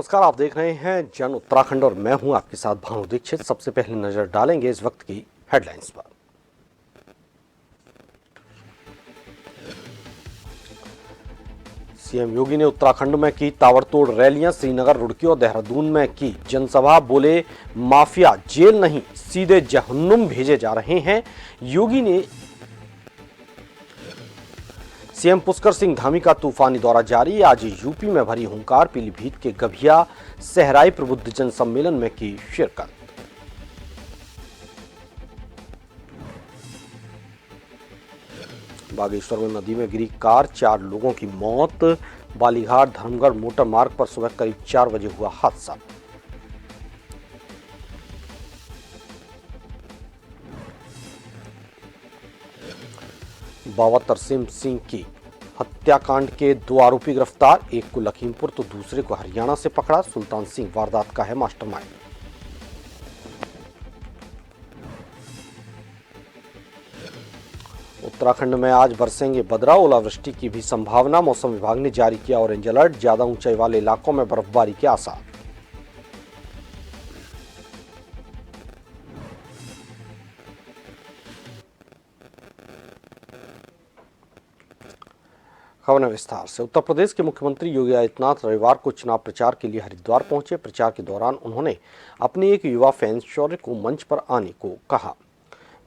नमस्कार, आप देख रहे हैं जन उत्तराखंड और मैं हूं आपके साथ भानु दीक्षित। सबसे पहले नजर डालेंगे इस वक्त की हेडलाइंस पर। सीएम योगी ने उत्तराखंड में की ताबड़तोड़ रैलियां, श्रीनगर, रुड़की और देहरादून में की जनसभा। बोले माफिया जेल नहीं सीधे जहन्नुम भेजे जा रहे हैं। योगी ने सीएम पुष्कर सिंह धामी का तूफानी दौरा जारी। आज यूपी में भरी हुंकार, पीलीभीत के गभिया सहराई प्रबुद्धजन सम्मेलन में की शिरकत। बागेश्वर में नदी में गिरी कार, 4 लोगों की मौत। बालीघाट धर्मगढ़ मोटर मार्ग पर सुबह करीब 4 बजे हुआ हादसा। बाबा तरसेम सिंह की हत्याकांड के 2 आरोपी गिरफ्तार। एक को लखीमपुर तो दूसरे को हरियाणा से पकड़ा। सुल्तान सिंह वारदात का है मास्टरमाइंड। उत्तराखंड में आज बरसेंगे बदरा, ओलावृष्टि की भी संभावना। मौसम विभाग ने जारी किया ऑरेंज अलर्ट। ज्यादा ऊंचाई वाले इलाकों में बर्फबारी के आसार। खबर विस्तार से। उत्तर प्रदेश के मुख्यमंत्री योगी आदित्यनाथ रविवार को चुनाव प्रचार के लिए हरिद्वार पहुंचे। प्रचार के दौरान उन्होंने अपने एक युवा फैन शौर्य को मंच पर आने को कहा।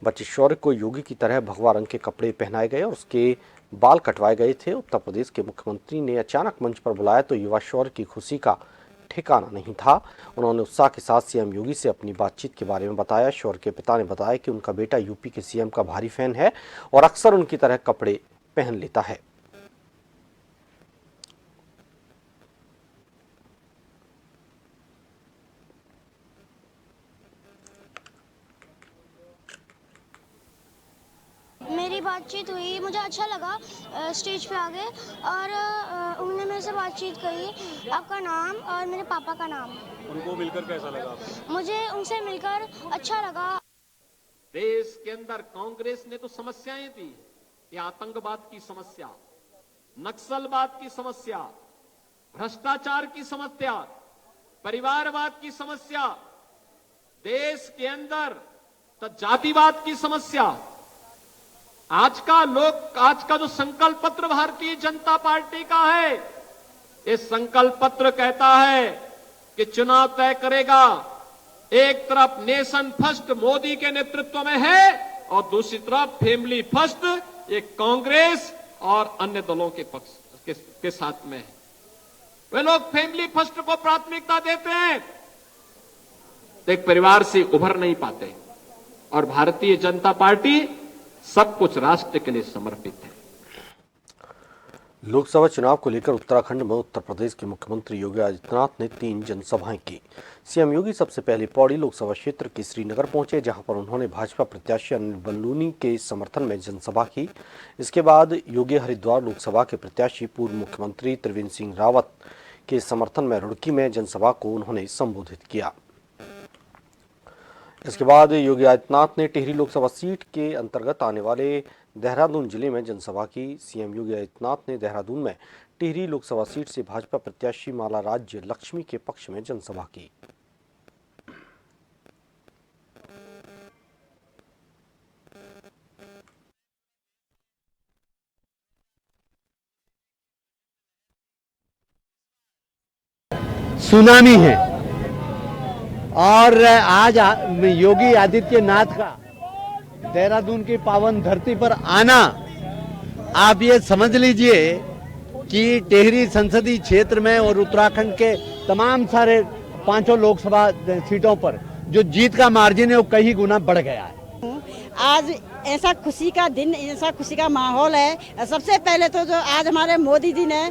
बच्चे शौर्य को योगी की तरह भगवा रंग के कपड़े पहनाए गए और उसके बाल कटवाए गए थे। उत्तर प्रदेश के मुख्यमंत्री ने अचानक मंच पर बुलाया तो युवा शौर्य की खुशी का ठिकाना नहीं था। उन्होंने उत्साह के साथ सीएम योगी से अपनी बातचीत के बारे में बताया। शौर्य के पिता ने बताया कि उनका बेटा यूपी के सीएम का भारी फैन है और अक्सर उनकी तरह कपड़े पहन लेता है। मेरी बातचीत हुई, मुझे अच्छा लगा स्टेज पे आगे और उन्होंने मेरे से बातचीत करी, आपका नाम और मेरे पापा का नाम। उनको मिलकर कैसा लगा आपको? मुझे उनसे मिलकर अच्छा लगा। देश के अंदर कांग्रेस ने तो समस्याएं दी, ये आतंकवाद की समस्या, नक्सलवाद की समस्या, भ्रष्टाचार की समस्या, परिवारवाद की समस्या, देश के अंदर जातिवाद की समस्या। आज का जो संकल्प पत्र भारतीय जनता पार्टी का है, ये संकल्प पत्र कहता है कि चुनाव तय करेगा। एक तरफ नेशन फर्स्ट मोदी के नेतृत्व में है और दूसरी तरफ फैमिली फर्स्ट ये कांग्रेस और अन्य दलों के पक्ष के साथ में है। वे लोग फैमिली फर्स्ट को प्राथमिकता देते हैं तो एक परिवार से उभर नहीं पाते और भारतीय जनता पार्टी सब कुछ राष्ट्र के लिए समर्पित है। लोकसभा चुनाव को लेकर उत्तराखंड में उत्तर प्रदेश के मुख्यमंत्री योगी आदित्यनाथ ने 3 जनसभाएं की। सीएम योगी सबसे पहले पौड़ी लोकसभा क्षेत्र के श्रीनगर पहुंचे, जहां पर उन्होंने भाजपा प्रत्याशी अनिल बलूनी के समर्थन में जनसभा की। इसके बाद योगी हरिद्वार लोकसभा के प्रत्याशी पूर्व मुख्यमंत्री त्रिवेंद्र सिंह रावत के समर्थन में रुड़की में जनसभा को उन्होंने संबोधित किया। इसके बाद योगी आदित्यनाथ ने टिहरी लोकसभा सीट के अंतर्गत आने वाले देहरादून जिले में जनसभा की। सीएम योगी आदित्यनाथ ने देहरादून में टिहरी लोकसभा सीट से भाजपा प्रत्याशी माला राज्य लक्ष्मी के पक्ष में जनसभा की। सुनामी है और आज योगी आदित्यनाथ का देहरादून की पावन धरती पर आना, आप ये समझ लीजिए कि टिहरी संसदीय क्षेत्र में और उत्तराखंड के तमाम सारे 5 लोकसभा सीटों पर जो जीत का मार्जिन है वो कई गुना बढ़ गया है। आज ऐसा खुशी का दिन, ऐसा खुशी का माहौल है। सबसे पहले तो जो आज हमारे मोदी जी ने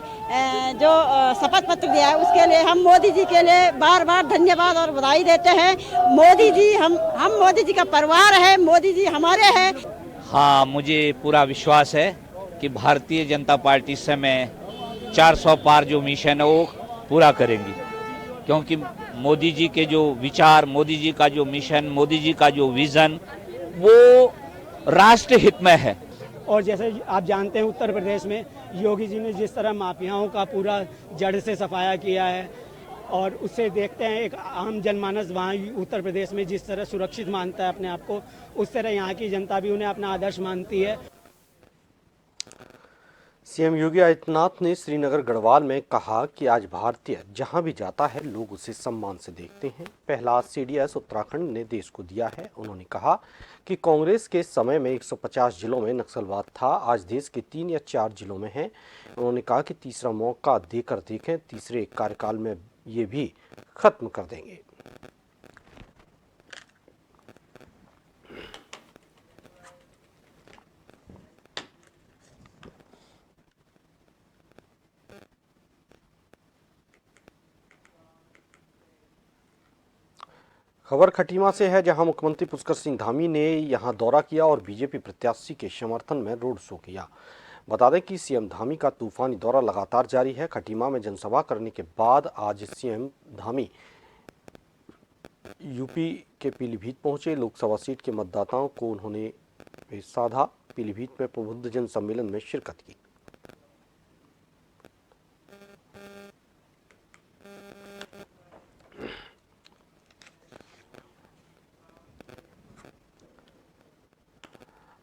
जो शपथ पत्र दिया है उसके लिए हम मोदी जी के लिए बार बार धन्यवाद और बधाई देते हैं। मोदी जी हम मोदी जी का परिवार है, मोदी जी हमारे हैं। हाँ, मुझे पूरा विश्वास है कि भारतीय जनता पार्टी से मैं 400 पार जो मिशन है वो पूरा करेंगी, क्योंकि मोदी जी के जो विचार, मोदी जी का जो मिशन, मोदी जी का जो विजन वो राष्ट्र हित में है। और जैसे आप जानते हैं उत्तर प्रदेश में योगी जी ने जिस तरह माफियाओं का पूरा जड़ से सफाया किया है और उससे देखते हैं एक आम जनमानस वहाँ उत्तर प्रदेश में जिस तरह सुरक्षित मानता है अपने आप को, उस तरह यहाँ की जनता भी उन्हें अपना आदर्श मानती है। सीएम योगी आदित्यनाथ ने श्रीनगर गढ़वाल में कहा कि आज भारतीय जहां भी जाता है लोग उसे सम्मान से देखते हैं। पहला CDS उत्तराखंड ने देश को दिया है। उन्होंने कहा कि कांग्रेस के समय में 150 जिलों में नक्सलवाद था, आज देश के 3 या 4 जिलों में है। उन्होंने कहा कि तीसरा मौका देकर देखें, तीसरे कार्यकाल में ये भी खत्म कर देंगे। खबर खटीमा से है, जहां मुख्यमंत्री पुष्कर सिंह धामी ने यहां दौरा किया और बीजेपी प्रत्याशी के समर्थन में रोड शो किया। बता दें कि सीएम धामी का तूफानी दौरा लगातार जारी है। खटीमा में जनसभा करने के बाद आज सीएम धामी यूपी के पीलीभीत पहुंचे। लोकसभा सीट के मतदाताओं को उन्होंने साधा। पीलीभीत में प्रबुद्ध जन सम्मेलन में शिरकत की।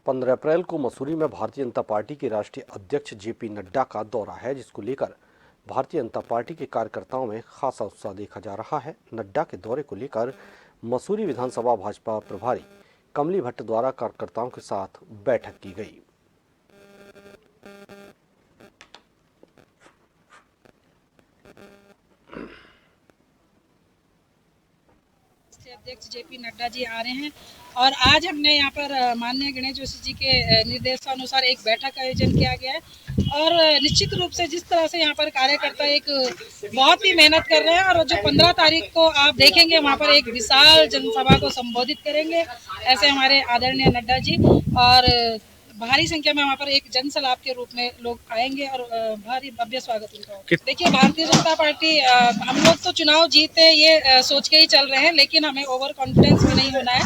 पंद्रह अप्रैल को मसूरी में भारतीय जनता पार्टी के राष्ट्रीय अध्यक्ष JP नड्डा का दौरा है, जिसको लेकर भारतीय जनता पार्टी के कार्यकर्ताओं में खासा उत्साह देखा जा रहा है। नड्डा के दौरे को लेकर मसूरी विधानसभा भाजपा प्रभारी कमली भट्ट द्वारा कार्यकर्ताओं के साथ बैठक की गई। अध्यक्ष JP नड्डा जी आ रहे हैं और आज हमने यहाँ पर माननीय गणेश जोशी जी के निर्देशानुसार एक बैठक का आयोजन किया गया है और निश्चित रूप से जिस तरह से यहाँ पर कार्यकर्ता एक बहुत ही मेहनत कर रहे हैं और जो 15 तारीख को आप देखेंगे वहाँ पर एक विशाल जनसभा को संबोधित करेंगे ऐसे हमारे आदरणीय नड्डा जी, और भारी संख्या में वहाँ पर एक जनसलाप के रूप में लोग आएंगे और भारी भव्य स्वागत उनका होगा। देखिए, भारतीय जनता पार्टी हम लोग तो चुनाव जीते ये सोच के ही चल रहे हैं, लेकिन हमें ओवर कॉन्फिडेंस में नहीं होना है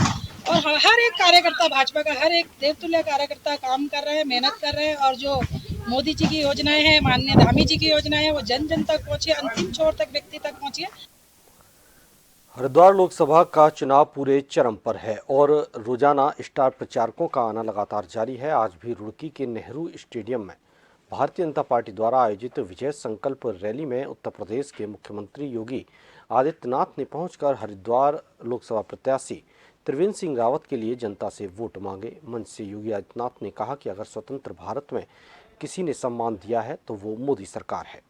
और हर एक कार्यकर्ता, भाजपा का हर एक देवतुल्य कार्यकर्ता काम कर रहे हैं, मेहनत कर रहे हैं और जो मोदी जी की योजनाएं हैं, माननीय धामी जी की योजनाएं हैं, वो जन जन तक पहुंची, अंतिम छोर तक व्यक्ति तक पहुंची है। हरिद्वार लोकसभा का चुनाव पूरे चरम पर है और रोजाना स्टार प्रचारकों का आना लगातार जारी है। आज भी रुड़की के नेहरू स्टेडियम में भारतीय जनता पार्टी द्वारा आयोजित विजय संकल्प रैली में उत्तर प्रदेश के मुख्यमंत्री योगी आदित्यनाथ ने पहुंचकर हरिद्वार लोकसभा प्रत्याशी त्रिवेंद्र सिंह रावत के लिए जनता से वोट मांगे। मंच से योगी आदित्यनाथ ने कहा कि अगर स्वतंत्र भारत में किसी ने सम्मान दिया है तो वो मोदी सरकार है।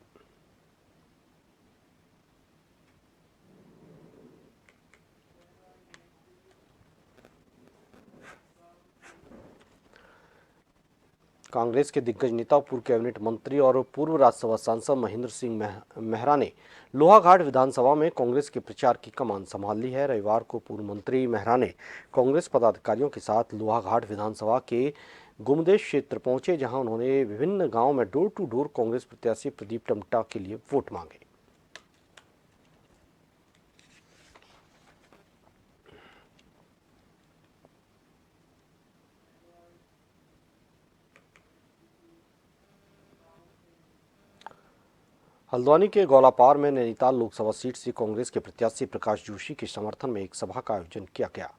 कांग्रेस के दिग्गज नेता, पूर्व कैबिनेट मंत्री और पूर्व राज्यसभा सांसद महेंद्र सिंह मेहरा ने लोहाघाट विधानसभा में कांग्रेस के प्रचार की कमान संभाल ली है। रविवार को पूर्व मंत्री मेहरा ने कांग्रेस पदाधिकारियों के साथ लोहाघाट विधानसभा के गुमदेश क्षेत्र पहुंचे, जहां उन्होंने विभिन्न गांवों में डोर टू डोर कांग्रेस प्रत्याशी प्रदीप टम्टा के लिए वोट मांगे। हल्द्वानी के गौलापार में नैनीताल लोकसभा सीट से कांग्रेस के प्रत्याशी प्रकाश जोशी के समर्थन में एक सभा का आयोजन किया गया।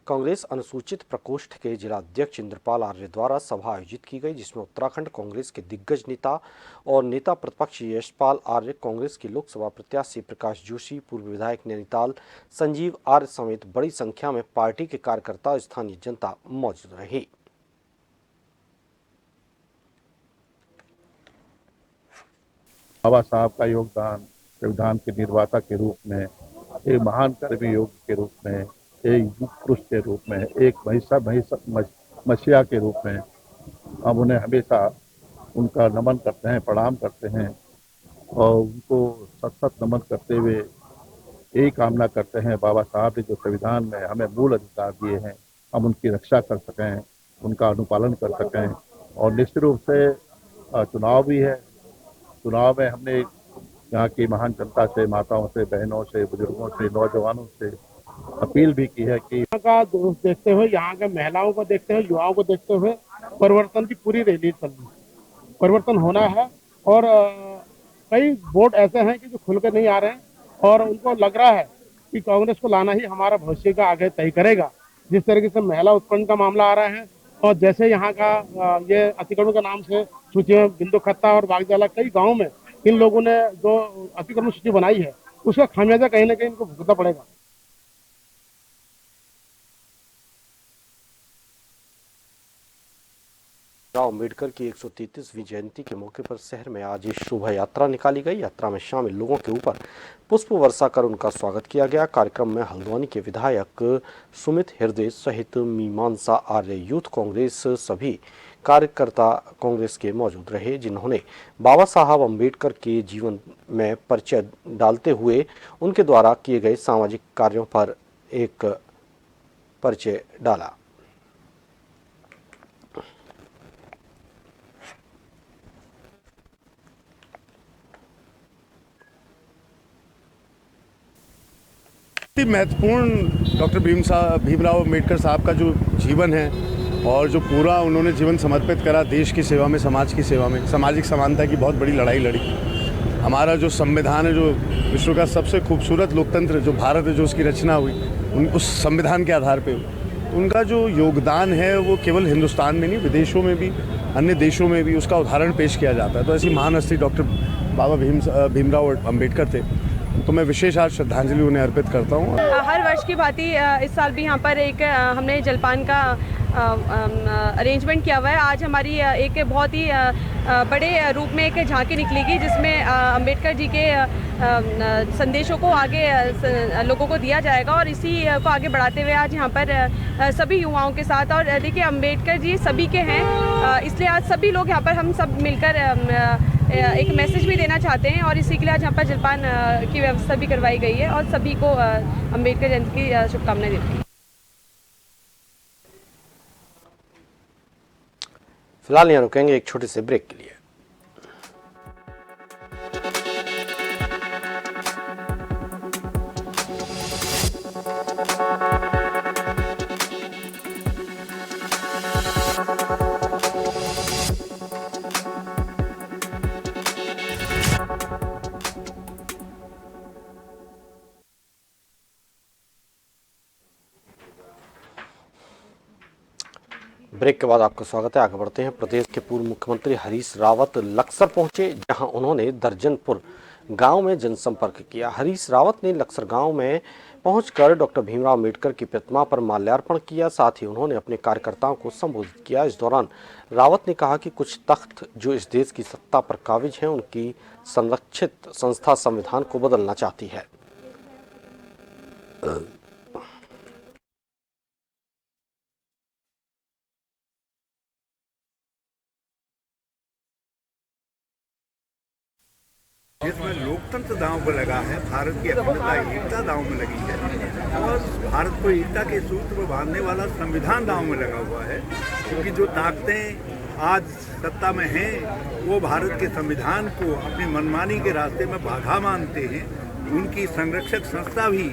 कांग्रेस अनुसूचित प्रकोष्ठ के जिला अध्यक्ष इंद्रपाल आर्य द्वारा सभा आयोजित की गई, जिसमें उत्तराखंड कांग्रेस के दिग्गज नेता और नेता प्रतिपक्ष यशपाल आर्य, कांग्रेस के लोकसभा प्रत्याशी प्रकाश जोशी, पूर्व विधायक नैनीताल संजीव आर्य समेत बड़ी संख्या में पार्टी के कार्यकर्ता, स्थानीय जनता मौजूद रही। बाबा साहब का योगदान संविधान के निर्माता के रूप में, एक महान कर्मी योग के रूप में, एक युग पुरुष के रूप में, एक मसीहा के रूप में हम उन्हें हमेशा उनका नमन करते हैं, प्रणाम करते हैं और उनको सत नमन करते हुए यही कामना करते हैं बाबा साहब ने जो संविधान में हमें मूल अधिकार दिए हैं हम उनकी रक्षा कर सकें, उनका अनुपालन कर सकें। और निश्चित रूप से चुनाव भी है, चुनाव में हमने यहाँ की महान जनता से, माताओं से, बहनों से, बुजुर्गों से, नौजवानों से अपील भी की है कि यहाँ का दोष देखते हुए, यहाँ के महिलाओं को देखते हुए, युवाओं को देखते हुए परिवर्तन की पूरी रैली चल रही है। परिवर्तन होना है और कई वोट ऐसे हैं कि जो खुल के नहीं आ रहे हैं और उनको लग रहा है कि कांग्रेस को लाना ही हमारा भविष्य का आगे तय करेगा। जिस तरीके से महिला उत्पीड़न का मामला आ रहा है और जैसे यहाँ का ये अतिक्रमण के नाम से सूची में बिंदु खत्ता और बागजाला कई गाँव में इन लोगों ने जो अतिक्रमण सूची बनाई है उसका खामियाजा कहीं ना कहीं इनको भुगतना पड़ेगा। अम्बेडकर की 133वीं जयंती के मौके पर शहर में आज शोभा यात्रा निकाली गई। यात्रा में शामिल लोगों के ऊपर पुष्प वर्षा कर उनका स्वागत किया गया। कार्यक्रम में हल्द्वानी के विधायक सुमित हृदय सहित मीमांसा आर्य यूथ कांग्रेस सभी कार्यकर्ता कांग्रेस के मौजूद रहे, जिन्होंने बाबा साहब अम्बेडकर के जीवन में परिचय डालते हुए उनके द्वारा किए गए सामाजिक कार्यों पर एक परिचय डाला। महत्वपूर्ण डॉक्टर भीमराव अम्बेडकर साहब का जो जीवन है और जो पूरा उन्होंने जीवन समर्पित करा देश की सेवा में, समाज की सेवा में, सामाजिक समानता की बहुत बड़ी लड़ाई लड़ी। हमारा जो संविधान है, जो विश्व का सबसे खूबसूरत लोकतंत्र जो भारत है, जो उसकी रचना हुई उस संविधान के आधार पे, उनका जो योगदान है वो केवल हिंदुस्तान में नहीं, विदेशों में भी, अन्य देशों में भी उसका उदाहरण पेश किया जाता है। तो ऐसी महान हस्ती डॉक्टर बाबा भीमराव अम्बेडकर थे, तो मैं विशेष आज श्रद्धांजलि उन्हें अर्पित करता हूँ। हर वर्ष की भांति इस साल भी यहाँ पर एक हमने जलपान का अरेंजमेंट किया हुआ है। आज हमारी एक बहुत ही बड़े रूप में एक झांकी निकलेगी जिसमें अम्बेडकर जी के संदेशों को आगे लोगों को दिया जाएगा और इसी को आगे बढ़ाते हुए आज यहाँ पर सभी युवाओं के साथ, और देखिए अम्बेडकर जी सभी के हैं, इसलिए आज सभी लोग यहाँ पर हम सब मिलकर एक मैसेज भी देना चाहते हैं और इसी के लिए आज यहाँ पर जलपान की व्यवस्था भी करवाई गई है और सभी को अम्बेडकर जयंती की शुभकामनाएं देती हूँ। फिलहाल यहाँ रुकेंगे एक छोटे से ब्रेक के लिए। ब्रेक के बाद आपका स्वागत है। आगे बढ़ते हैं। प्रदेश के पूर्व मुख्यमंत्री हरीश रावत लक्सर पहुंचे, जहां उन्होंने दर्जनपुर गांव में जनसंपर्क किया। हरीश रावत ने लक्सर गांव में पहुंचकर डॉक्टर भीमराव अम्बेडकर की प्रतिमा पर माल्यार्पण किया, साथ ही उन्होंने अपने कार्यकर्ताओं को संबोधित किया। इस दौरान रावत ने कहा कि कुछ तख्त जो इस देश की सत्ता पर काबिज हैं, उनकी संरक्षित संस्था संविधान को बदलना चाहती है। जिसमें लोकतंत्र दांव पर लगा है, भारत की अखंडता एकता दांव में लगी है और भारत को एकता के सूत्र में बांधने वाला संविधान दांव में लगा हुआ है, क्योंकि जो ताकतें आज सत्ता में हैं वो भारत के संविधान को अपनी मनमानी के रास्ते में बाधा मानते हैं। उनकी संरक्षक संस्था भी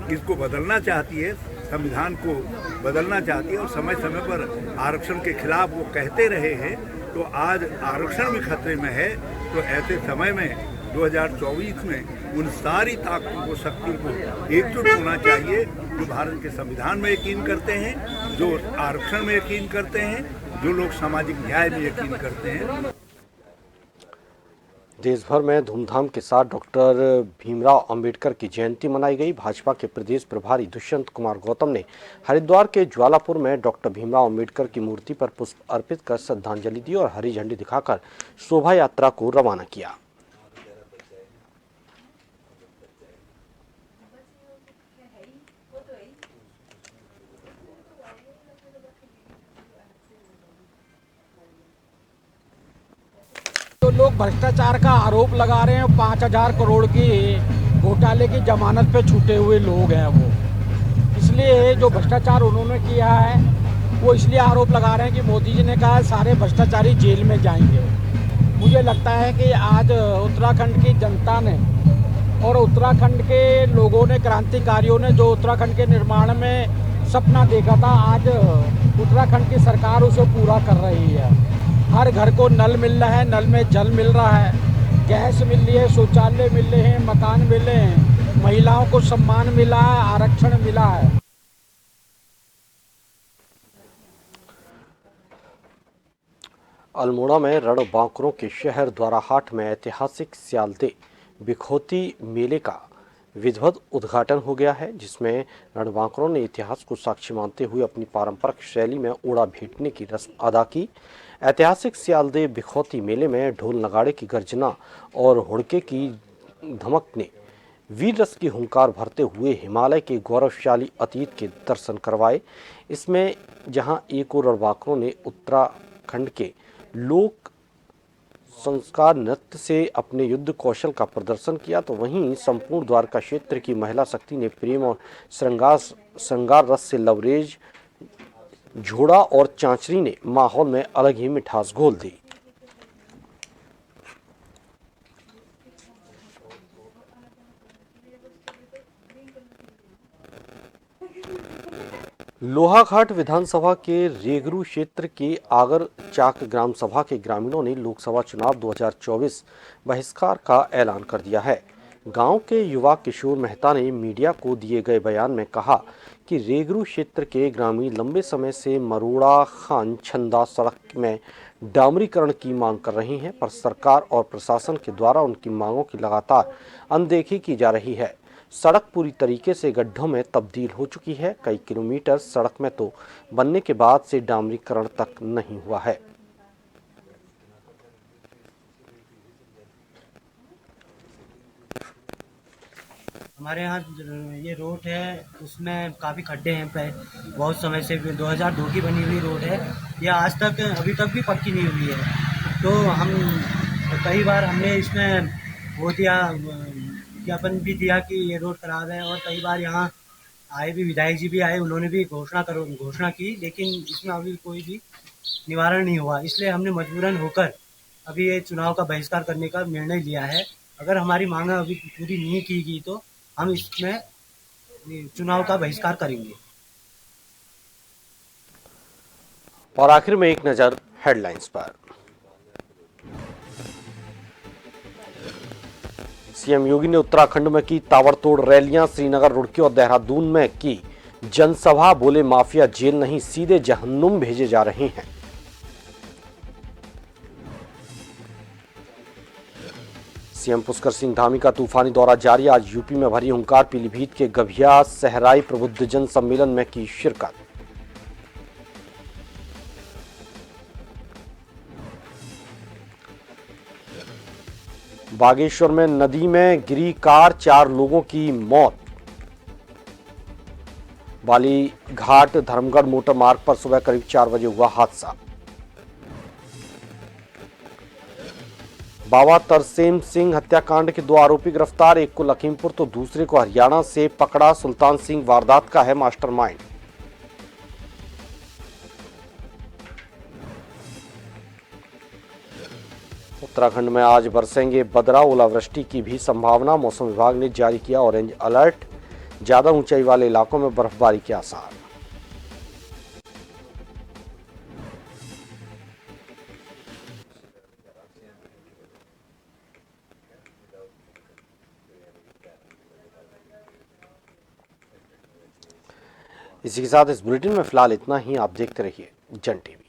इसको बदलना चाहती है, संविधान को बदलना चाहती है और समय समय पर आरक्षण के खिलाफ वो कहते रहे हैं। तो आज आरक्षण भी खतरे में है। तो ऐसे समय में 2024 में उन सारी ताकतों को, शक्तियों को एकजुट होना चाहिए जो भारत के संविधान में यकीन करते हैं, जो आरक्षण में यकीन करते हैं, जो लोग सामाजिक न्याय में यकीन करते हैं। देश भर में धूमधाम के साथ डॉक्टर भीमराव अंबेडकर की जयंती मनाई गई। भाजपा के प्रदेश प्रभारी दुष्यंत कुमार गौतम ने हरिद्वार के ज्वालापुर में डॉक्टर भीमराव अंबेडकर की मूर्ति पर पुष्प अर्पित कर श्रद्धांजलि दी और हरी झंडी दिखाकर शोभा यात्रा को रवाना किया। जो लोग भ्रष्टाचार का आरोप लगा रहे हैं, 5,000 करोड़ की घोटाले की जमानत पे छूटे हुए लोग हैं वो, इसलिए जो भ्रष्टाचार उन्होंने किया है वो इसलिए आरोप लगा रहे हैं कि मोदी जी ने कहा सारे भ्रष्टाचारी जेल में जाएंगे। मुझे लगता है कि आज उत्तराखंड की जनता ने और उत्तराखंड के लोगों ने, क्रांतिकारियों ने जो उत्तराखंड के निर्माण में सपना देखा था, आज उत्तराखंड की सरकार उसे पूरा कर रही है। हर घर को नल मिल रहा है, नल में जल मिल रहा है, गैस मिल रही है, शौचालय मिल रहे हैं, मकान मिल रहे हैं, महिलाओं को सम्मान मिला है, आरक्षण मिला है। अल्मोड़ा में रणबांकुरों के शहर द्वाराहाट में ऐतिहासिक स्यालदे बिखोती मेले का विधिवत उद्घाटन हो गया है, जिसमें रणबांकुरों ने इतिहास को साक्षी मानते हुए अपनी पारंपरिक शैली में ओड़ा भेटने की रस्म अदा की। ऐतिहासिक स्यालदे बिखौती मेले में ढोल नगाड़े की गर्जना और हुड़के की धमक ने वीर रस की हुंकार भरते हुए हिमालय के गौरवशाली अतीत के दर्शन करवाए। इसमें जहां एक ओर रणबांकुरों ने उत्तराखंड के लोक संस्कार नृत्य से अपने युद्ध कौशल का प्रदर्शन किया, तो वहीं संपूर्ण द्वारका क्षेत्र की महिला शक्ति ने प्रेम और श्रृंगार रस से लवरेज, झोड़ा और चांचरी ने माहौल में अलग ही मिठास घोल दी। लोहाघाट विधानसभा के रेगरू क्षेत्र के आगर चाक ग्राम सभा के ग्रामीणों ने लोकसभा चुनाव 2024 बहिष्कार का ऐलान कर दिया है। गांव के युवा किशोर मेहता ने मीडिया को दिए गए बयान में कहा कि रेगरू क्षेत्र के ग्रामीण लंबे समय से मरोड़ा खान छंदा सड़क में डामरीकरण की मांग कर रहे हैं, पर सरकार और प्रशासन के द्वारा उनकी मांगों की लगातार अनदेखी की जा रही है। सड़क पूरी तरीके से गड्ढों में तब्दील हो चुकी है। कई किलोमीटर सड़क में तो बनने के बाद से डामरीकरण तक नहीं हुआ है। हमारे यहाँ ये रोड है, उसमें काफ़ी खड्डे हैं। बहुत समय से 2002 की बनी हुई रोड है, ये आज तक अभी तक भी पक्की नहीं हुई है। तो हम कई बार हमने इसमें वो दिया, ज्ञापन भी दिया कि ये रोड खराब है, और कई बार यहाँ आए भी, विधायक जी भी आए, उन्होंने भी घोषणा की, लेकिन इसमें अभी कोई भी निवारण नहीं हुआ। इसलिए हमने मजबूरन होकर अभी ये चुनाव का बहिष्कार करने का निर्णय लिया है। अगर हमारी मांग अभी पूरी नहीं की गई तो हम इसमें चुनाव का बहिष्कार करेंगे। और आखिर में एक नजर हेडलाइंस पर। सीएम योगी ने उत्तराखंड में की ताबड़तोड़ रैलियां, श्रीनगर, रुड़की और देहरादून में की जनसभा। बोले माफिया जेल नहीं, सीधे जहन्नुम भेजे जा रहे हैं। सीएम पुष्कर सिंह धामी का तूफानी दौरा जारी। आज यूपी में भरी हुंकार, पीलीभीत के गभिया सहराई प्रबुद्धजन सम्मेलन में की शिरकत। बागेश्वर में नदी में गिरी कार, 4 लोगों की मौत। बाली घाट धर्मगढ़ मोटर मार्ग पर सुबह करीब 4 बजे हुआ हादसा। बाबा तरसेम सिंह हत्याकांड के 2 आरोपी गिरफ्तार, एक को लखीमपुर तो दूसरे को हरियाणा से पकड़ा। सुल्तान सिंह वारदात का है मास्टरमाइंड। उत्तराखंड में आज बरसेंगे बदरा, ओलावृष्टि की भी संभावना। मौसम विभाग ने जारी किया ऑरेंज अलर्ट, ज्यादा ऊंचाई वाले इलाकों में बर्फबारी के आसार। इसी के साथ इस बुलेटिन में फिलहाल इतना ही। आप देखते रहिए जन टीवी।